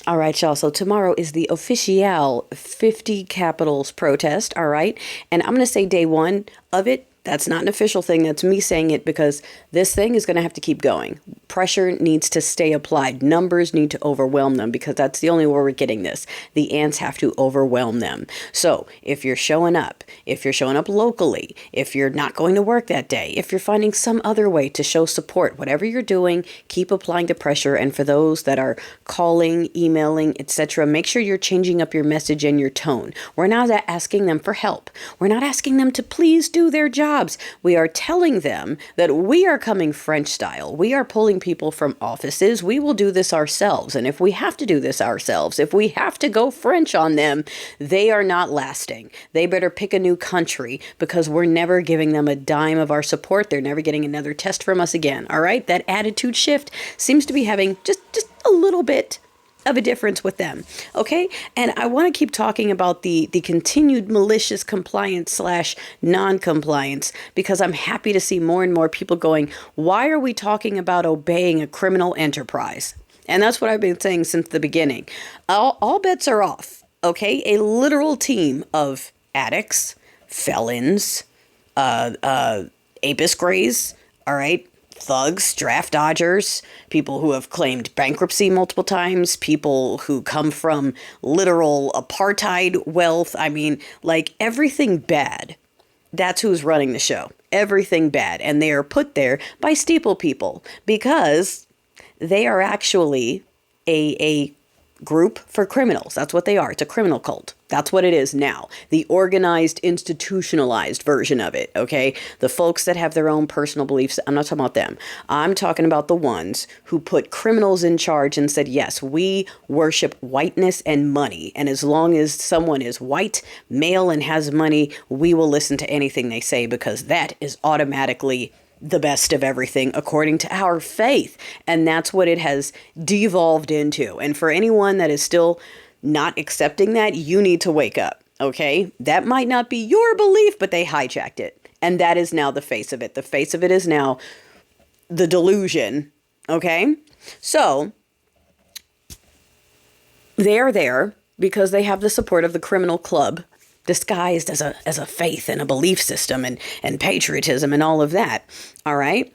All right, y'all. So tomorrow is the official 50 Capitals protest. All right. And I'm going to say day one of it. That's not an official thing. That's me saying it because this thing is going to have to keep going. Pressure needs to stay applied. Numbers need to overwhelm them because that's the only way we're getting this. The ants have to overwhelm them. So if you're showing up, locally, if you're not going to work that day, if you're finding some other way to show support, whatever you're doing, keep applying the pressure. And for those that are calling, emailing, etc., make sure you're changing up your message and your tone. We're not asking them for help. We're not asking them to please do their jobs. We are telling them that we are coming French style. We are pulling people from offices. We will do this ourselves. And if we have to do this ourselves, if we have to go French on them, they are not lasting. They better pick a new country because we're never giving them a dime of our support. They're never getting another test from us again. All right. That attitude shift seems to be having just a little bit of a difference with them. Okay. And I want to keep talking about the continued malicious compliance / non-compliance because I'm happy to see more and more people going, why are we talking about obeying a criminal enterprise? And that's what I've been saying since the beginning. All bets are off. Okay. A literal team of addicts, felons, apis grays. All right. Thugs, draft dodgers, people who have claimed bankruptcy multiple times, people who come from literal apartheid wealth. I mean, like everything bad. That's who's running the show. Everything bad. And they are put there by steeple people because they are actually a group for criminals. That's what they are. It's a criminal cult. That's what it is now. The organized, institutionalized version of it, okay? The folks that have their own personal beliefs, I'm not talking about them. I'm talking about the ones who put criminals in charge and said, yes, we worship whiteness and money. And as long as someone is white, male, and has money, we will listen to anything they say because that is automatically the best of everything according to our faith. And that's what it has devolved into. And for anyone that is still not accepting that, you need to wake up. Okay. That might not be your belief, but they hijacked it. And that is now the face of it. The face of it is now the delusion. Okay. So they are there because they have the support of the criminal club disguised as a faith and a belief system and patriotism and all of that. All right.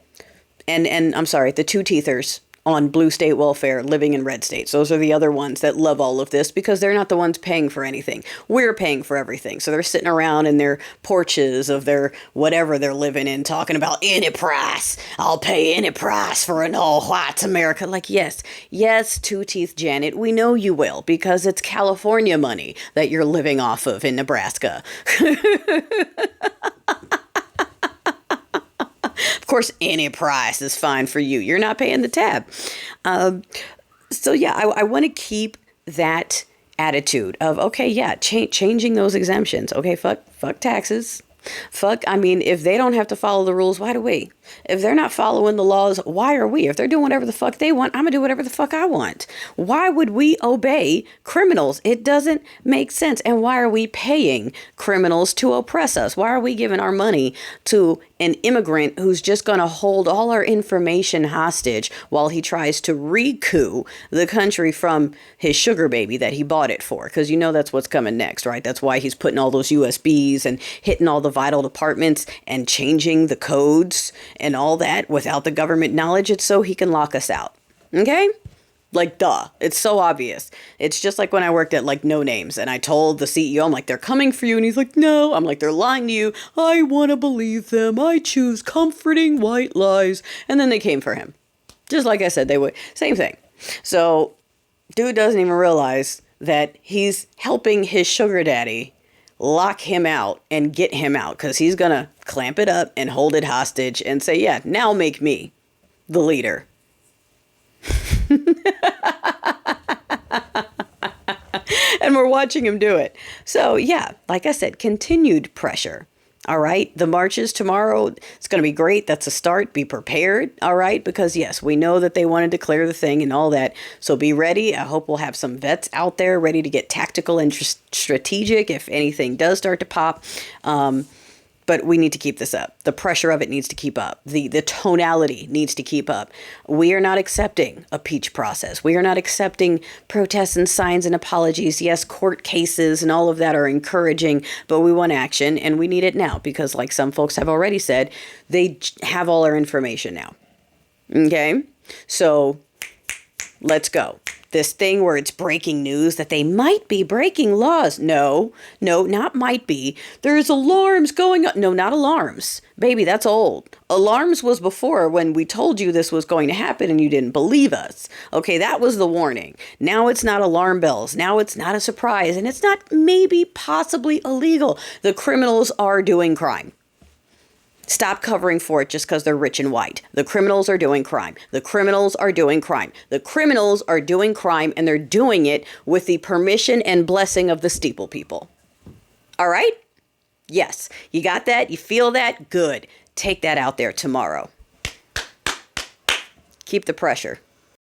And I'm sorry, the two-teethers on blue state welfare living in red states. Those are the other ones that love all of this because they're not the ones paying for anything. We're paying for everything. So they're sitting around in their porches of their whatever they're living in talking about any price. I'll pay any price for an all white America. Like, yes, two-teeth Janet, we know you will because it's California money that you're living off of in Nebraska. Of course, any price is fine for you. You're not paying the tab. So yeah, I want to keep that attitude of, okay, yeah, changing those exemptions. Okay, fuck taxes. I mean, if they don't have to follow the rules, why do we? If they're not following the laws, why are we? If they're doing whatever the fuck they want, I'm going to do whatever the fuck I want. Why would we obey criminals? It doesn't make sense. And why are we paying criminals to oppress us? Why are we giving our money to an immigrant who's just going to hold all our information hostage while he tries to recoup the country from his sugar baby that he bought it for? Because you know that's what's coming next, right? That's why he's putting all those USBs and hitting all the vital departments and changing the codes and all that without the government knowledge. It's so he can lock us out. Okay? Like, duh. It's so obvious. It's just like when I worked at like No Names and I told the CEO, I'm like, they're coming for you. And he's like, no. I'm like, they're lying to you. I want to believe them. I choose comforting white lies. And then they came for him. Just like I said, they would. Same thing. So dude doesn't even realize that he's helping his sugar daddy lock him out and get him out because he's going to clamp it up and hold it hostage and say, yeah, now make me the leader. And we're watching him do it. So yeah, like I said, continued pressure. All right. The marches tomorrow, it's going to be great. That's a start. Be prepared. All right. Because yes, we know that they want to declare the thing and all that. So be ready. I hope we'll have some vets out there ready to get tactical and strategic if anything does start to pop. But we need to keep this up. The pressure of it needs to keep up. The tonality needs to keep up. We are not accepting a peach process. We are not accepting protests and signs and apologies. Yes, court cases and all of that are encouraging, but we want action, and we need it now because, like some folks have already said, they have all our information now. Okay? So let's go. This thing where it's breaking news that they might be breaking laws. No, not might be. There's alarms going on. No, not alarms. Baby, that's old. Alarms was before when we told you this was going to happen and you didn't believe us. Okay, that was the warning. Now it's not alarm bells. Now it's not a surprise. And it's not maybe possibly illegal. The criminals are doing crime. Stop covering for it just because they're rich and white. The criminals are doing crime. The criminals are doing crime. The criminals are doing crime, and they're doing it with the permission and blessing of the steeple people. All right? Yes. You got that? You feel that? Good. Take that out there tomorrow. Keep the pressure.